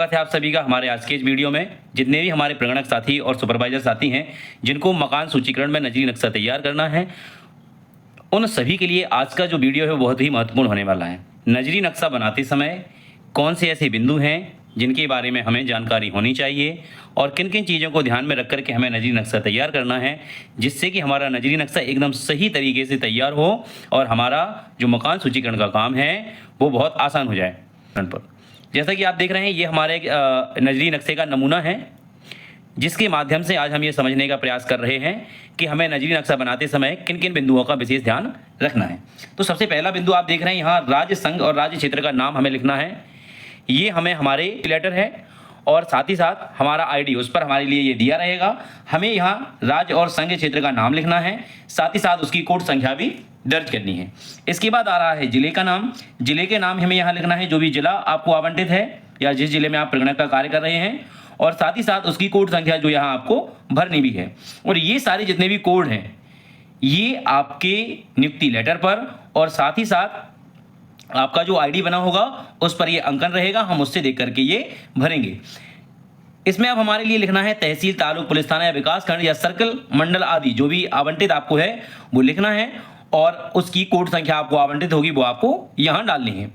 स्वागत है आप सभी का हमारे आज के इस वीडियो में। जितने भी हमारे प्रगणक साथी और सुपरवाइजर साथी हैं जिनको मकान सूचीकरण में नजरी नक्शा तैयार करना है, उन सभी के लिए आज का जो वीडियो है वो बहुत ही महत्वपूर्ण होने वाला है। नजरी नक्शा बनाते समय कौन से ऐसे बिंदु हैं जिनके बारे में हमें जानकारी होनी चाहिए और किन किन चीज़ों को ध्यान में रख कर के हमें नजरी नक्शा तैयार करना है, जिससे कि हमारा नजरी नक्शा एकदम सही तरीके से तैयार हो और हमारा जो मकान सूचीकरण का काम है वो बहुत आसान हो जाए। पर जैसा कि आप देख रहे हैं, ये हमारे नजरी नक्शे का नमूना है, जिसके माध्यम से आज हम ये समझने का प्रयास कर रहे हैं कि हमें नजरी नक्शा बनाते समय किन किन बिंदुओं का विशेष ध्यान रखना है। तो सबसे पहला बिंदु आप देख रहे हैं, यहाँ राज्य, संघ और राज्य क्षेत्र का नाम हमें लिखना है। ये हमें हमारे लेटर है और साथ ही साथ हमारा आईडी उस पर हमारे लिए ये दिया रहेगा। हमें यहाँ राज्य और संघ क्षेत्र का नाम लिखना है, साथ ही साथ उसकी कोड संख्या भी दर्ज करनी है। इसके बाद आ रहा है जिले का नाम। जिले के नाम हमें यहाँ लिखना है, जो भी जिला आपको आवंटित है या जिस जिले में आप प्रगणक का कार्य कर रहे हैं, और साथ ही साथ उसकी कोड संख्या जो यहाँ आपको भरनी भी है। और ये सारे जितने भी कोड हैं ये आपके नियुक्ति लेटर पर और साथ ही साथ आपका जो आईडी बना होगा उस पर ये अंकन रहेगा, हम उससे देख करके ये भरेंगे। इसमें अब हमारे लिए लिखना है तहसील, तालुक, पुलिस थाना या विकास खंड या सर्कल, मंडल आदि जो भी आवंटित आपको है वो लिखना है और उसकी कोड संख्या आपको आवंटित होगी वो आपको यहाँ डालनी है।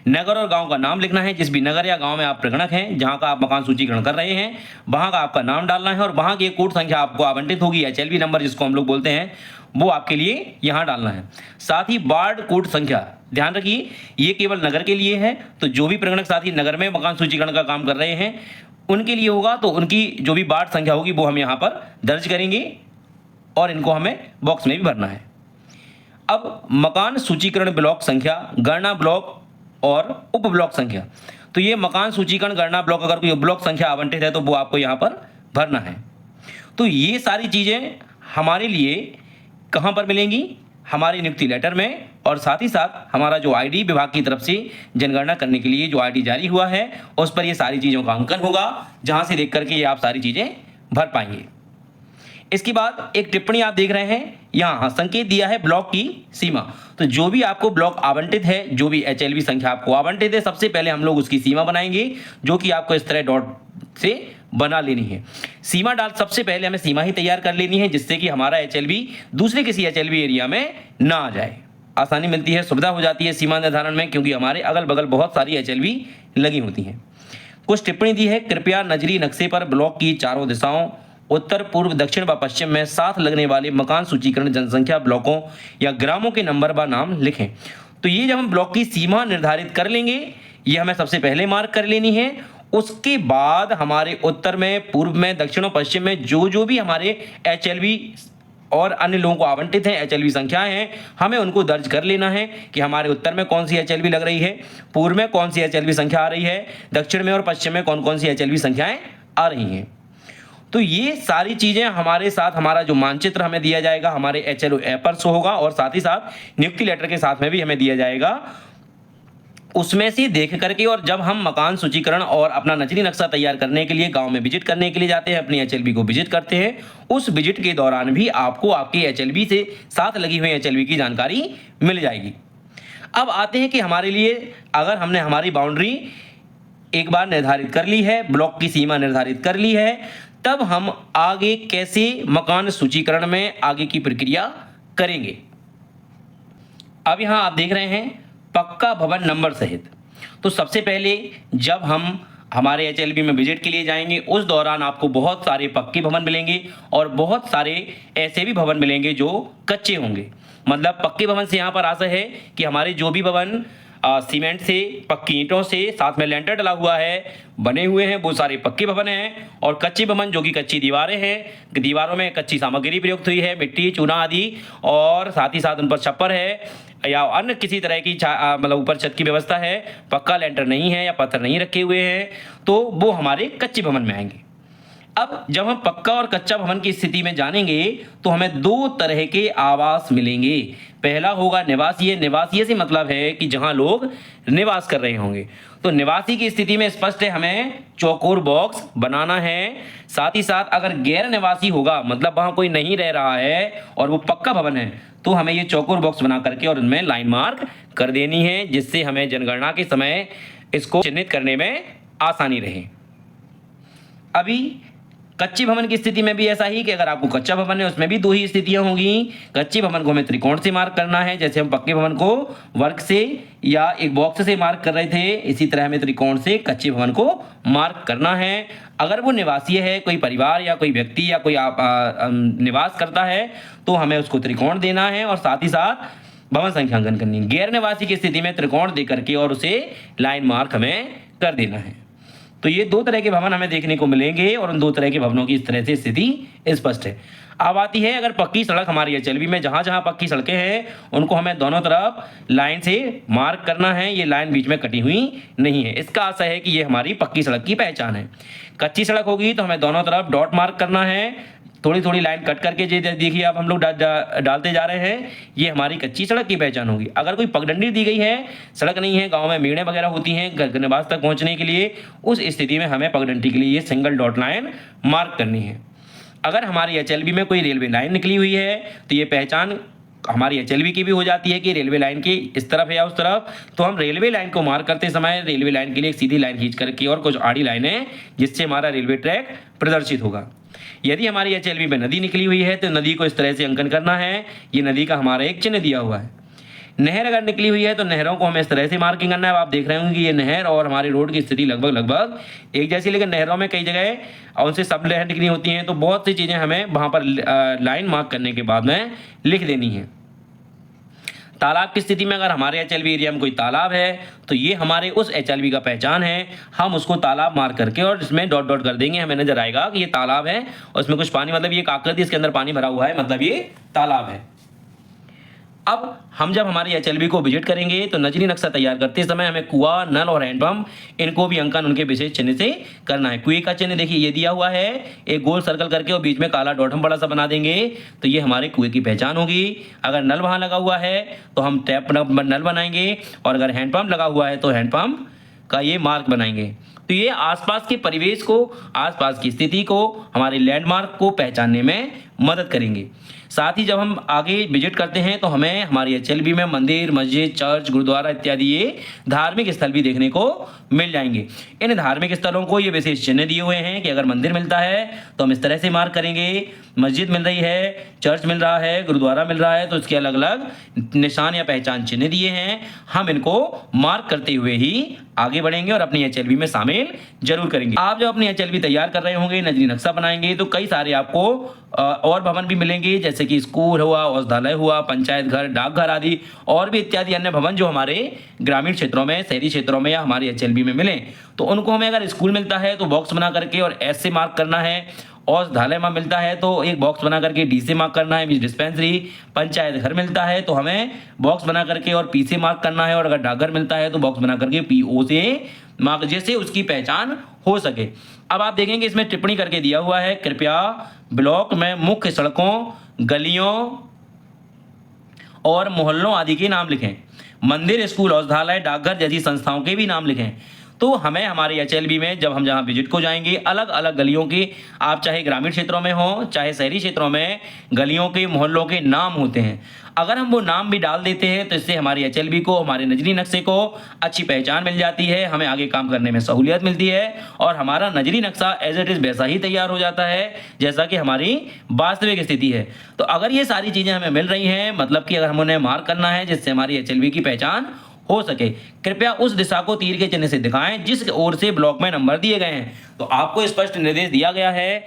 नगर और गांव का नाम लिखना है। जिस भी नगर या गांव में आप प्रगणक हैं, जहां का आप मकान सूचीकरण कर रहे हैं, वहां का आपका नाम डालना है और वहां की कोड संख्या आपको आवंटित होगी, HLB नंबर जिसको हम लोग बोलते हैं, वो आपके लिए यहाँ डालना है। साथ ही वार्ड कोड संख्या, ध्यान रखिए ये केवल नगर के लिए है, तो जो भी प्रगणक साथी नगर में मकान सूचीकरण का काम कर रहे हैं उनके लिए होगा, तो उनकी जो भी वार्ड संख्या होगी वो हम यहाँ पर दर्ज करेंगे और इनको हमें बॉक्स में भी भरना है। अब मकान सूचीकरण ब्लॉक संख्या, गणना ब्लॉक और उप ब्लॉक संख्या। तो ये मकान सूचीकरण गणना ब्लॉक, अगर कोई ब्लॉक संख्या आवंटित है तो वो आपको यहाँ पर भरना है। तो ये सारी चीज़ें हमारे लिए कहाँ पर मिलेंगी? हमारी नियुक्ति लेटर में, और साथ ही साथ हमारा जो आईडी विभाग की तरफ से जनगणना करने के लिए जो आईडी जारी हुआ है उस पर ये सारी चीज़ों का अंकन होगा, जहाँ से देख करके ये आप सारी चीज़ें भर पाएंगे। इसके बाद एक टिप्पणी आप देख रहे हैं, यहाँ संकेत दिया है ब्लॉक की सीमा। तो जो भी आपको ब्लॉक आवंटित है, जो भी HLB संख्या आपको आवंटित है, सबसे पहले हम लोग उसकी सीमा बनाएंगे, जो कि आपको इस तरह डॉट से बना लेनी है। सीमा डाल सबसे पहले हमें सीमा ही तैयार कर लेनी है, जिससे कि हमारा HLB दूसरे किसी HLB एरिया में ना आ जाए। आसानी मिलती है, सुविधा हो जाती है सीमा निर्धारण में, क्योंकि हमारे अगल बगल बहुत सारी HLB लगी होती हैं। कुछ टिप्पणी दी है, कृपया नजरी नक्शे पर ब्लॉक की चारों दिशाओं उत्तर, पूर्व, दक्षिण व पश्चिम में साथ लगने वाले मकान सूचीकरण जनसंख्या ब्लॉकों या ग्रामों के नंबर व नाम लिखें। तो ये जब हम ब्लॉक की सीमा निर्धारित कर लेंगे, ये हमें सबसे पहले मार्क कर लेनी है। उसके बाद हमारे उत्तर में, पूर्व में, दक्षिण और पश्चिम में जो भी हमारे HLB और अन्य लोगों को आवंटित हैं, HLB संख्याएं हैं, हमें उनको दर्ज कर लेना है कि हमारे उत्तर में कौन सी HLB लग रही है, पूर्व में कौन सी HLB संख्या आ रही है, दक्षिण में और पश्चिम में कौन कौन सी HLB संख्याएं आ रही हैं। तो ये सारी चीज़ें हमारे साथ, हमारा जो मानचित्र हमें दिया जाएगा हमारे HLO ऐप पर शो होगा, और साथ ही साथ नियुक्ति लेटर के साथ में भी हमें दिया जाएगा। उसमें से देख करके, और जब हम मकान सूचीकरण और अपना नजरी नक्शा तैयार करने के लिए गांव में विजिट करने के लिए जाते हैं, अपनी HLB को विजिट करते हैं, उस विजिट के दौरान भी आपको आपकी HLB से साथ लगी हुई HLB की जानकारी मिल जाएगी। अब आते हैं कि हमारे लिए, अगर हमने हमारी बाउंड्री एक बार निर्धारित कर ली है, ब्लॉक की सीमा निर्धारित कर ली है, तब हम आगे कैसे मकान सूचीकरण में आगे की प्रक्रिया करेंगे। अब यहां आप देख रहे हैं पक्का भवन नंबर सहित। तो सबसे पहले जब हम हमारे HLB में विजिट के लिए जाएंगे, उस दौरान आपको बहुत सारे पक्के भवन मिलेंगे और बहुत सारे ऐसे भी भवन मिलेंगे जो कच्चे होंगे। मतलब पक्के भवन से यहाँ पर आशा है कि हमारे जो भी भवन सीमेंट से, पक्की ईंटों से, साथ में लेंटर डला हुआ है, बने हुए हैं, वो सारे पक्के भवन हैं। और कच्चे भवन जो कि कच्ची दीवारें हैं, दीवारों में कच्ची सामग्री प्रयुक्त हुई है, मिट्टी, चूना आदि, और साथ ही साथ उन पर छप्पर है या अन्य किसी तरह की मतलब ऊपर छत की व्यवस्था है, पक्का लेंटर नहीं है या पत्थर नहीं रखे हुए हैं, तो वो हमारे कच्चे भवन में आएंगे। अब जब हम पक्का और कच्चा भवन की स्थिति में जानेंगे तो हमें दो तरह के आवास मिलेंगे। पहला होगा निवासीय। निवासीय से मतलब है कि जहां लोग निवास कर रहे होंगे। तो निवासी की स्थिति में स्पष्ट है हमें चौकोर बॉक्स बनाना है। साथ ही साथ अगर गैर निवासी होगा, मतलब वहां कोई नहीं रह रहा है और वो पक्का भवन है, तो हमें ये चौकोर बॉक्स बना करके और उनमें लाइन मार्क कर देनी है, जिससे हमें जनगणना के समय इसको चिन्हित करने में आसानी रहे। अभी कच्चे भवन की स्थिति में भी ऐसा ही कि अगर आपको कच्चा भवन है उसमें भी दो ही स्थितियां होंगी। कच्चे भवन को हमें त्रिकोण से मार्क करना है, जैसे हम पक्के भवन को वर्ग से या एक बॉक्स से मार्क कर रहे थे, इसी तरह हमें त्रिकोण से कच्चे भवन को मार्क करना है। अगर वो निवासीय है, कोई परिवार या कोई व्यक्ति या कोई निवास करता है, तो हमें उसको त्रिकोण देना है और साथ ही साथ भवन संख्यांकन करनी है। गैर निवासी की स्थिति में त्रिकोण दे करके और उसे लाइन मार्क हमें कर देना है। तो ये दो तरह के भवन हमें देखने को मिलेंगे और उन दो तरह के भवनों की इस तरह से स्थिति स्पष्ट है। अब आती है अगर पक्की सड़क हमारी एचएलबी में जहां जहां पक्की सड़कें हैं उनको हमें दोनों तरफ लाइन से मार्क करना है। ये लाइन बीच में कटी हुई नहीं है, इसका आशय है कि ये हमारी पक्की सड़क की पहचान है। कच्ची सड़क होगी तो हमें दोनों तरफ डॉट मार्क करना है, थोड़ी थोड़ी लाइन कट करके देखिए आप हम लोग डालते जा रहे हैं, ये हमारी कच्ची सड़क की पहचान होगी। अगर कोई पगडंडी दी गई है, सड़क नहीं है, गांव में मेड़े वगैरह होती हैं घर निवास तक पहुंचने के लिए, उस स्थिति में हमें पगडंडी के लिए ये सिंगल डॉट लाइन मार्क करनी है। अगर हमारी एचएलबी में कोई रेलवे लाइन निकली हुई है तो ये पहचान हमारी एचएलबी की भी हो जाती है कि रेलवे लाइन की इस तरफ है या उस तरफ। तो हम रेलवे लाइन को मार्क करते समय रेलवे लाइन के लिए एक सीधी लाइन खींच करके और कुछ आड़ी लाइनें जिससे हमारा रेलवे ट्रैक प्रदर्शित होगा। यदि हमारी एचएलबी में नदी निकली हुई है तो नदी को इस तरह से अंकन करना है, ये नदी का हमारा एक चिन्ह दिया हुआ है। नहर अगर निकली हुई है तो नहरों को हमें इस तरह से मार्किंग करना है। आप देख रहे होंगे कि ये नहर और हमारी रोड की स्थिति लगभग एक जैसी, लेकिन नहरों में कई जगह उनसे सब नहर निकली होती हैं, तो बहुत सी चीज़ें हमें वहाँ पर लाइन मार्क करने के बाद में लिख देनी है। तालाब की स्थिति में अगर हमारे एचएलबी एरिया में कोई तालाब है तो ये हमारे उस एचएलबी का पहचान है। हम उसको तालाब मार्क करके और इसमें डॉट डॉट कर देंगे, हमें नजर आएगा कि ये तालाब है और इसमें कुछ पानी, मतलब ये एक आकृति इसके अंदर पानी भरा हुआ है, मतलब ये तालाब है। अब हम जब हमारी एचएलबी को विजिट करेंगे तो नजरी नक्शा तैयार करते समय हमें कुआं, नल और हैंडपंप इनको भी अंकन उनके विशेष चिन्ह से करना है। कुएं का चिन्ह देखिए ये दिया हुआ है, एक गोल सर्कल करके और बीच में काला डॉट हम बड़ा सा बना देंगे तो ये हमारे कुएं की पहचान होगी। अगर नल वहाँ लगा हुआ है तो हम टैप नल बनाएंगे और अगर हैंडपंप लगा हुआ है तो हैंडपंप का ये मार्क बनाएंगे। तो ये आसपास के परिवेश को, आसपास की स्थिति को, हमारे लैंडमार्क को पहचानने में मदद करेंगे। साथ ही जब हम आगे विजिट करते हैं तो हमें हमारी एचएलबी में मंदिर, मस्जिद, चर्च, गुरुद्वारा इत्यादि ये धार्मिक स्थल भी देखने को मिल जाएंगे। इन धार्मिक स्थलों को ये विशेष चिन्ह दिए हुए हैं कि अगर मंदिर मिलता है तो हम इस तरह से मार्क करेंगे, मस्जिद मिल रही है, चर्च मिल रहा है, गुरुद्वारा मिल रहा है तो इसके अलग अलग निशान या पहचान चिन्ह दिए हैं। हम इनको मार्क करते हुए ही आगे बढ़ेंगे और अपनी एचएलबी में शामिल जरूर करेंगे। आप जब अपनी एचएलबी तैयार कर रहे होंगे, नजरी नक्शा बनाएंगे तो कई सारे आपको और भवन भी मिलेंगे, जैसे कि स्कूल हुआ, औषधालय हुआ, पंचायत घर, डाकघर आदि और भी इत्यादि अन्य भवन जो हमारे ग्रामीण क्षेत्रों में, शहरी क्षेत्रों में या हमारी एचएलबी में मिले। तो उनको हमें अगर स्कूल मिलता है तो बॉक्स बना करके और एस से मार्क करना है, औषधालय में मिलता है तो एक बॉक्स बना करके डी से मार्क करना है, डिस्पेंसरी, पंचायत घर मिलता है तो हमें बॉक्स बना करके और पी से मार्क करना है और अगर डाकघर मिलता है तो बॉक्स बना करके पीओ से मार्क, जैसे उसकी पहचान हो सके। अब आप देखेंगे इसमें टिप्पणी करके दिया हुआ है, कृपया ब्लॉक में मुख्य सड़कों, गलियों और मोहल्लों आदि के नाम लिखें। मंदिर, स्कूल, औषधालय, डाकघर जैसी संस्थाओं के भी नाम लिखें। तो हमें हमारे एचएलबी में जब हम जहाँ विजिट को जाएंगे, अलग अलग गलियों की, आप चाहे ग्रामीण क्षेत्रों में हो चाहे शहरी क्षेत्रों में, गलियों के, मोहल्लों के नाम होते हैं। अगर हम वो नाम भी डाल देते हैं तो इससे हमारी एचएलबी को, हमारे नजरी नक्शे को अच्छी पहचान मिल जाती है, हमें आगे काम करने में सहूलियत मिलती है और हमारा नजरी नक्शा एज इट इज़ वैसा ही तैयार हो जाता है जैसा कि हमारी वास्तविक स्थिति है। तो अगर ये सारी चीज़ें हमें मिल रही हैं, मतलब कि अगर हमें उन्हें मार्क करना है जिससे हमारी एचएलबी की पहचान हो सके, कृपया उस दिशा को तीर के चिन्ह से दिखाएं जिस ओर से ब्लॉक में नंबर दिए गए हैं। तो आपको स्पष्ट निर्देश दिया गया है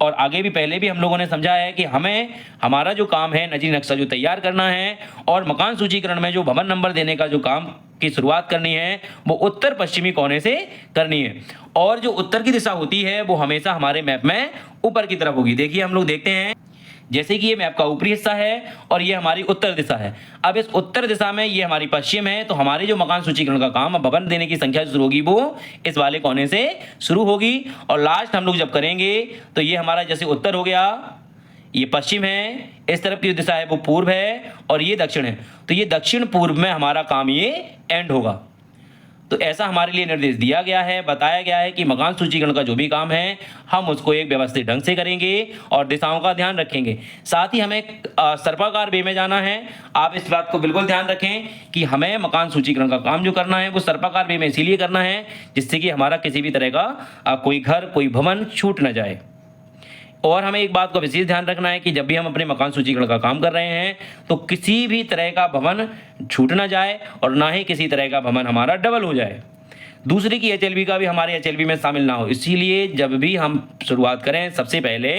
और आगे भी पहले भी हम लोगों ने समझा है कि हमें हमारा जो काम है, नजरी नक्शा जो तैयार करना है और मकान सूचीकरण में जो भवन नंबर देने का जो काम की शुरुआत करनी है वो उत्तर पश्चिमी कोने से करनी है और जो उत्तर की दिशा होती है वो हमेशा हमारे मैप में ऊपर की तरफ होगी। देखिए हम लोग देखते हैं, जैसे कि ये मैप का ऊपरी हिस्सा है और ये हमारी उत्तर दिशा है। अब इस उत्तर दिशा में ये हमारी पश्चिम है, तो हमारी जो मकान सूचीकरण का काम, भवन देने की संख्या शुरू होगी वो इस वाले कोने से शुरू होगी और लास्ट हम लोग जब करेंगे तो ये हमारा जैसे उत्तर हो गया, ये पश्चिम है, इस तरफ की दिशा है वो पूर्व है और ये दक्षिण है। तो ये दक्षिण पूर्व में हमारा काम ये एंड होगा। तो ऐसा हमारे लिए निर्देश दिया गया है, बताया गया है कि मकान सूचीकरण का जो भी काम है हम उसको एक व्यवस्थित ढंग से करेंगे और दिशाओं का ध्यान रखेंगे। साथ ही हमें सर्पाकार वे में जाना है। आप इस बात को बिल्कुल ध्यान रखें कि हमें मकान सूचीकरण का काम जो करना है वो सर्पाकार वे में इसीलिए करना है जिससे कि हमारा किसी भी तरह का कोई घर, कोई भवन छूट न जाए। और हमें एक बात का विशेष ध्यान रखना है कि जब भी हम अपने मकान सूचीकरण का काम कर रहे हैं तो किसी भी तरह का भवन छूट ना जाए और ना ही किसी तरह का भवन हमारा डबल हो जाए। दूसरी की एचएलबी का भी हमारे एचएलबी में शामिल ना हो। इसीलिए जब भी हम शुरुआत करें सबसे पहले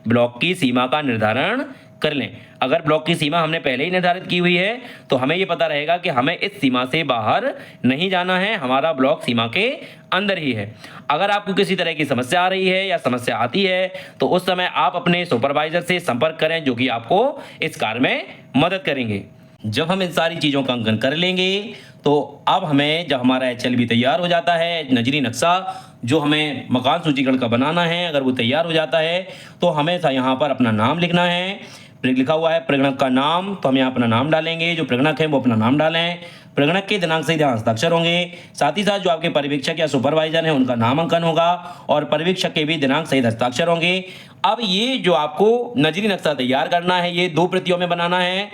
ब्लॉक की सीमा का निर्धारण कर लें। अगर ब्लॉक की सीमा हमने पहले ही निर्धारित की हुई है तो हमें ये पता रहेगा कि हमें इस सीमा से बाहर नहीं जाना है, हमारा ब्लॉक सीमा के अंदर ही है। अगर आपको किसी तरह की समस्या आ रही है या समस्या आती है तो उस समय आप अपने सुपरवाइजर से संपर्क करें जो कि आपको इस कार्य में मदद करेंगे। जब हम इन सारी चीज़ों का अंकन कर लेंगे तो अब हमें जब हमारा एचएलबी तैयार हो जाता है, नजरी नक्शा जो हमें मकान सूचीकरण का बनाना है, अगर वो तैयार हो जाता है तो हमें यहाँ पर अपना नाम लिखना है। लिखा हुआ है प्रगणक का नाम, तो हम यहाँ अपना नाम डालेंगे। जो प्रगणक है वो अपना नाम डालें। प्रगणक के दिनांक से यहाँ हस्ताक्षर होंगे। साथ ही साथ जो आपके पर्यवेक्षक या सुपरवाइजर हैं उनका नाम अंकन होगा और पर्यवेक्षक के भी दिनांक सहित हस्ताक्षर होंगे। अब ये जो आपको नजरी नक्शा तैयार करना है ये 2 प्रतियों में बनाना है।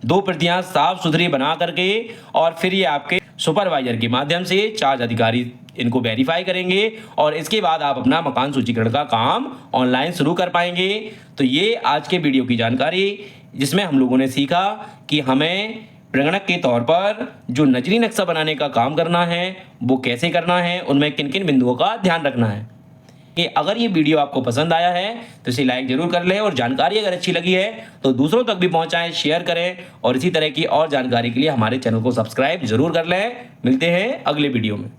2 प्रतियां साफ सुथरी बना करके और फिर ये आपके सुपरवाइजर के माध्यम से चार्ज अधिकारी इनको वेरीफाई करेंगे और इसके बाद आप अपना मकान सूचीकरण का काम ऑनलाइन शुरू कर पाएंगे। तो ये आज के वीडियो की जानकारी जिसमें हम लोगों ने सीखा कि हमें प्रगणक के तौर पर जो नजरी नक्शा बनाने का काम करना है वो कैसे करना है, उनमें किन किन बिंदुओं का ध्यान रखना है। कि अगर ये वीडियो आपको पसंद आया है तो इसे लाइक जरूर कर लें और जानकारी अगर अच्छी लगी है तो दूसरों तक भी पहुंचाएं, शेयर करें और इसी तरह की और जानकारी के लिए हमारे चैनल को सब्सक्राइब जरूर कर लें। मिलते हैं अगले वीडियो में।